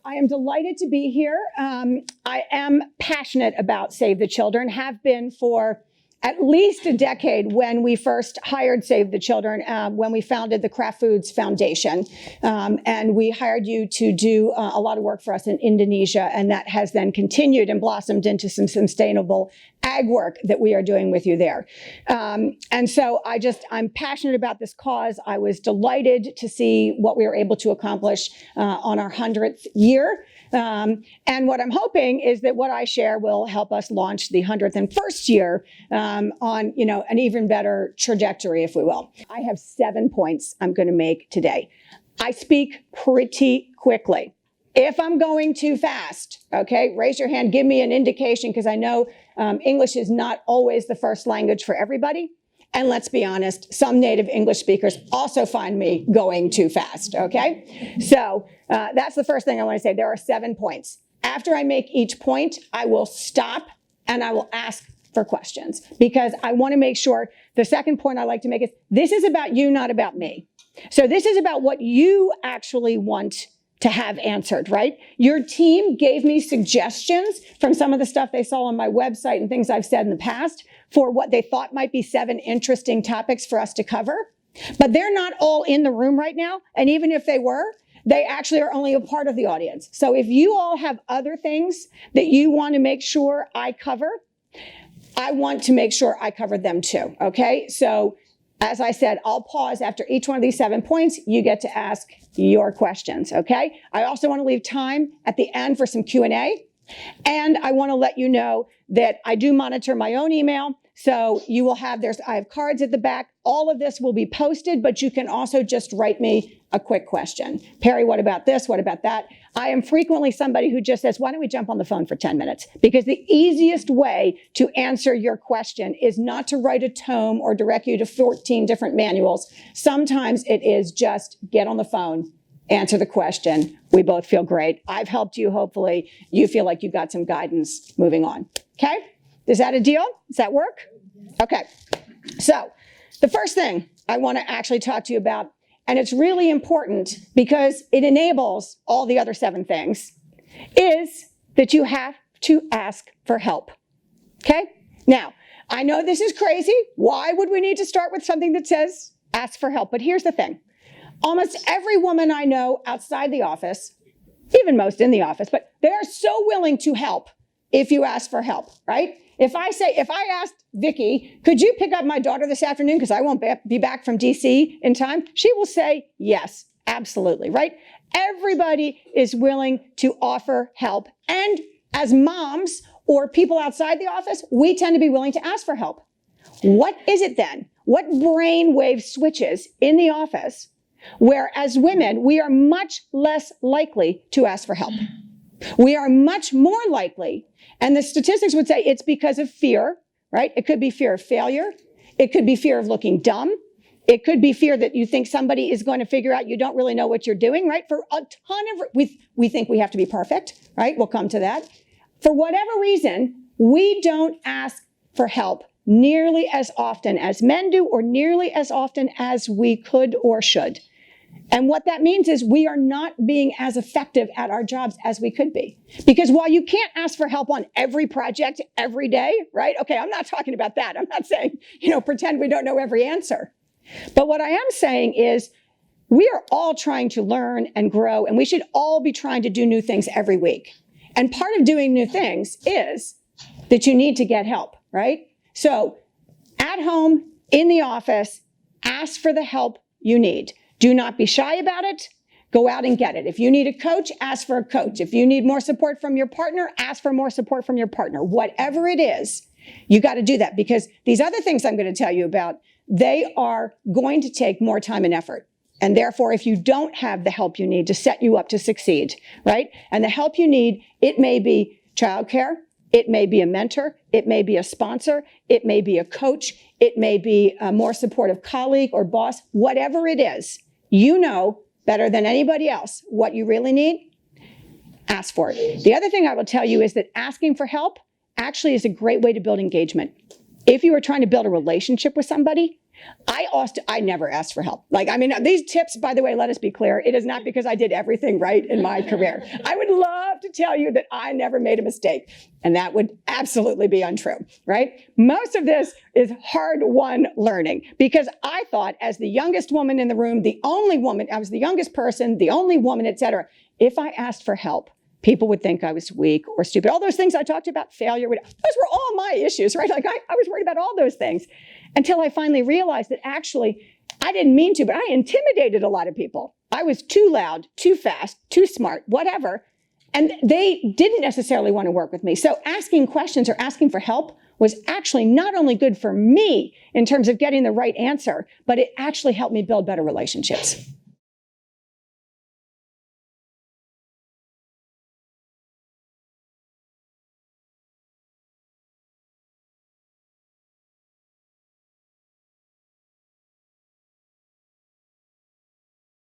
I am delighted to be here. I am passionate about Save the Children, have been for at least a decade when we first hired Save the Children, when we founded the Kraft Foods Foundation. And we hired you to do a lot of work for us in Indonesia, and that has then continued and blossomed into some sustainable ag work that we are doing with you there. And so I'm passionate about this cause. I was delighted to see what we were able to accomplish on our 100th year. And what I'm hoping is that what I share will help us launch the 101st year on, an even better trajectory, if we will. I have 7 points I'm going to make today. I speak pretty quickly. If I'm going too fast, okay, raise your hand, give me an indication, because I know English is not always the first language for everybody. And let's be honest, some native English speakers also find me going too fast, okay? So that's the first thing I want to say. There are 7 points. After I make each point, I will stop and I will ask for questions, because I want to make sure. The second point I like to make is this is about you, not about me. So this is about what you actually want to have answered, right? Your team gave me suggestions from some of the stuff they saw on my website and things I've said in the past for what they thought might be 7 interesting topics for us to cover. But they're not all in the room right now. And even if they were, they actually are only a part of the audience. So if you all have other things that you want to make sure I cover, I want to make sure I cover them too, okay? So as I said, I'll pause after each one of these 7 points. You get to ask your questions, okay? I also want to leave time at the end for some Q&A. And I want to let you know that I do monitor my own email. So you will have, I have cards at the back. All of this will be posted, but you can also just write me a quick question. Perry, what about this? What about that? I am frequently somebody who just says, why don't we jump on the phone for 10 minutes? Because the easiest way to answer your question is not to write a tome or direct you to 14 different manuals. Sometimes it is just get on the phone, answer the question. We both feel great. I've helped you. Hopefully you feel like you got some guidance moving on. Okay? Is that a deal? Does that work? Okay. So the first thing I want to actually talk to you about, and it's really important because it enables all the other 7 things, is that you have to ask for help. Okay? Now, I know this is crazy. Why would we need to start with something that says ask for help? But here's the thing. Almost every woman I know outside the office, even most in the office, but they are so willing to help if you ask for help, right? If I asked Vicki, could you pick up my daughter this afternoon because I won't be back from DC in time? She will say yes, absolutely, right? Everybody is willing to offer help. And as moms or people outside the office, we tend to be willing to ask for help. What is it then? What brainwave switches in the office where as women, we are much less likely to ask for help? We are much more likely, and the statistics would say it's because of fear, right? It could be fear of failure. It could be fear of looking dumb. It could be fear that you think somebody is going to figure out you don't really know what you're doing, right? For a ton of, we think we have to be perfect, right? We'll come to that. For whatever reason, we don't ask for help nearly as often as men do, or nearly as often as we could or should. And what that means is we are not being as effective at our jobs as we could be. Because while you can't ask for help on every project every day, right? Okay, I'm not talking about that. I'm not saying, pretend we don't know every answer. But what I am saying is we are all trying to learn and grow, and we should all be trying to do new things every week. And part of doing new things is that you need to get help, right? So at home, in the office, ask for the help you need. Do not be shy about it. Go out and get it. If you need a coach, ask for a coach. If you need more support from your partner, ask for more support from your partner. Whatever it is, you got to do that, because these other things I'm going to tell you about, they are going to take more time and effort. And therefore, if you don't have the help you need to set you up to succeed, right? And the help you need, it may be childcare, it may be a mentor, it may be a sponsor, it may be a coach, it may be a more supportive colleague or boss, whatever it is. You know better than anybody else what you really need. Ask for it. The other thing I will tell you is that asking for help actually is a great way to build engagement. If you are trying to build a relationship with somebody, I never asked for help. These tips, by the way, let us be clear, it is not because I did everything right in my career. I would love to tell you that I never made a mistake, and that would absolutely be untrue, right? Most of this is hard-won learning, because I thought, as the youngest woman in the room, the only woman, I was the youngest person, the only woman, et cetera, if I asked for help, people would think I was weak or stupid. All those things I talked about, failure, those were all my issues, right? I was worried about all those things until I finally realized that actually I didn't mean to, but I intimidated a lot of people. I was too loud, too fast, too smart, whatever. And they didn't necessarily want to work with me. So asking questions or asking for help was actually not only good for me in terms of getting the right answer, but it actually helped me build better relationships.